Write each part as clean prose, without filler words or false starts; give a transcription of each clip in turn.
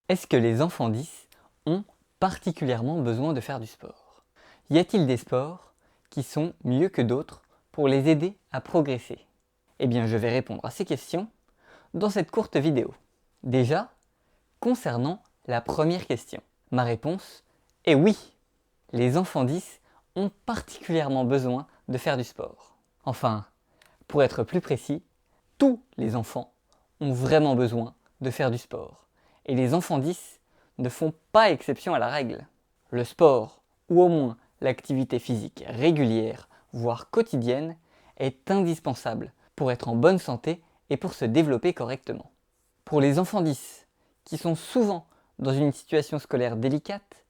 Est-ce que les enfants 10 ont particulièrement besoin de faire du sport? Y a-t-il des sports qui sont mieux que d'autres pour les aider à progresser? Eh bien, je vais répondre à ces questions dans cette courte vidéo. Déjà, concernant la première question, ma réponse est oui. Les enfants 10 ont particulièrement besoin de faire du sport. Enfin, pour être plus précis, tous les enfants ont vraiment besoin de faire du sport. Et les enfants 10 ne font pas exception à la règle. Le sport, ou au moins l'activité physique régulière, voire quotidienne, est indispensable pour être en bonne santé et pour se développer correctement. Pour les enfants 10, qui sont souvent dans une situation scolaire délicate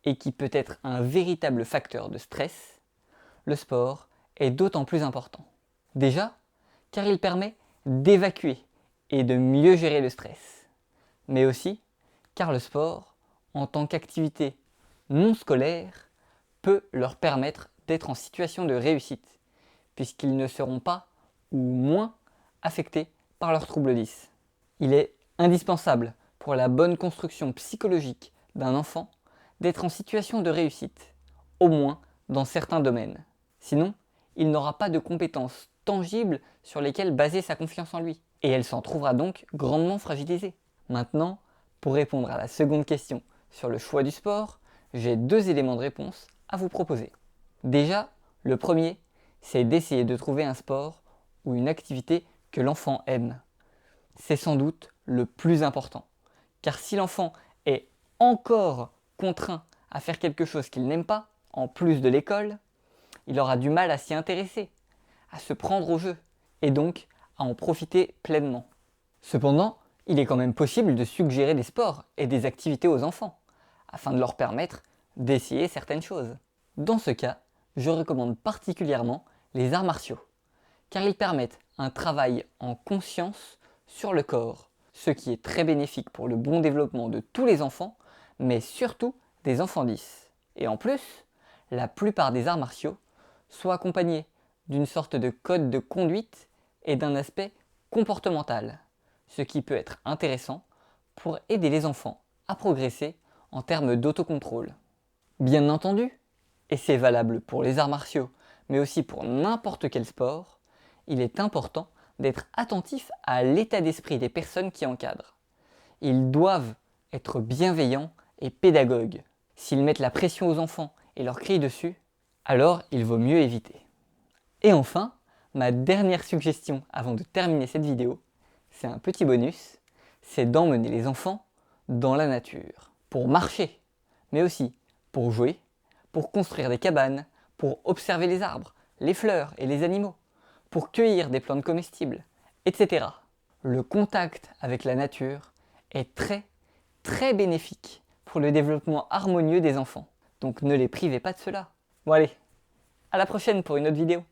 et qui peut être un véritable facteur de stress, le sport est d'autant plus important. Déjà, car il permet d'évacuer et de mieux gérer le stress, mais aussi car le sport, en tant qu'activité non scolaire, peut leur permettre d'être en situation de réussite, puisqu'ils ne seront pas ou moins affectés par leurs troubles 10. Il est indispensable pour la bonne construction psychologique d'un enfant d'être en situation de réussite, au moins dans certains domaines. Sinon, il n'aura pas de compétences tangibles sur lesquelles baser sa confiance en lui, et elle s'en trouvera donc grandement fragilisée. Maintenant, pour répondre à la seconde question sur le choix du sport, j'ai deux éléments de réponse à vous proposer. Déjà, le premier, c'est d'essayer de trouver un sport ou une activité que l'enfant aime. C'est sans doute le plus important, car si l'enfant est encore contraint à faire quelque chose qu'il n'aime pas, en plus de l'école, il aura du mal à s'y intéresser, à se prendre au jeu, et donc à en profiter pleinement. Cependant, il est quand même possible de suggérer des sports et des activités aux enfants, afin de leur permettre d'essayer certaines choses. Dans ce cas, je recommande particulièrement les arts martiaux, car ils permettent un travail en conscience sur le corps, ce qui est très bénéfique pour le bon développement de tous les enfants, mais surtout des enfants 10. Et en plus, la plupart des arts martiaux sont accompagnés d'une sorte de code de conduite et d'un aspect comportemental, ce qui peut être intéressant pour aider les enfants à progresser en termes d'autocontrôle. Bien entendu, et c'est valable pour les arts martiaux, mais aussi pour n'importe quel sport, il est important d'être attentif à l'état d'esprit des personnes qui encadrent. Ils doivent être bienveillants et pédagogues. S'ils mettent la pression aux enfants et leur crient dessus, alors il vaut mieux éviter. Et enfin, ma dernière suggestion avant de terminer cette vidéo, c'est un petit bonus, c'est d'emmener les enfants dans la nature. Pour marcher, mais aussi pour jouer, pour construire des cabanes, pour observer les arbres, les fleurs et les animaux, pour cueillir des plantes comestibles, etc. Le contact avec la nature est très bénéfique pour le développement harmonieux des enfants. Donc ne les privez pas de cela. Bon allez, à la prochaine pour une autre vidéo.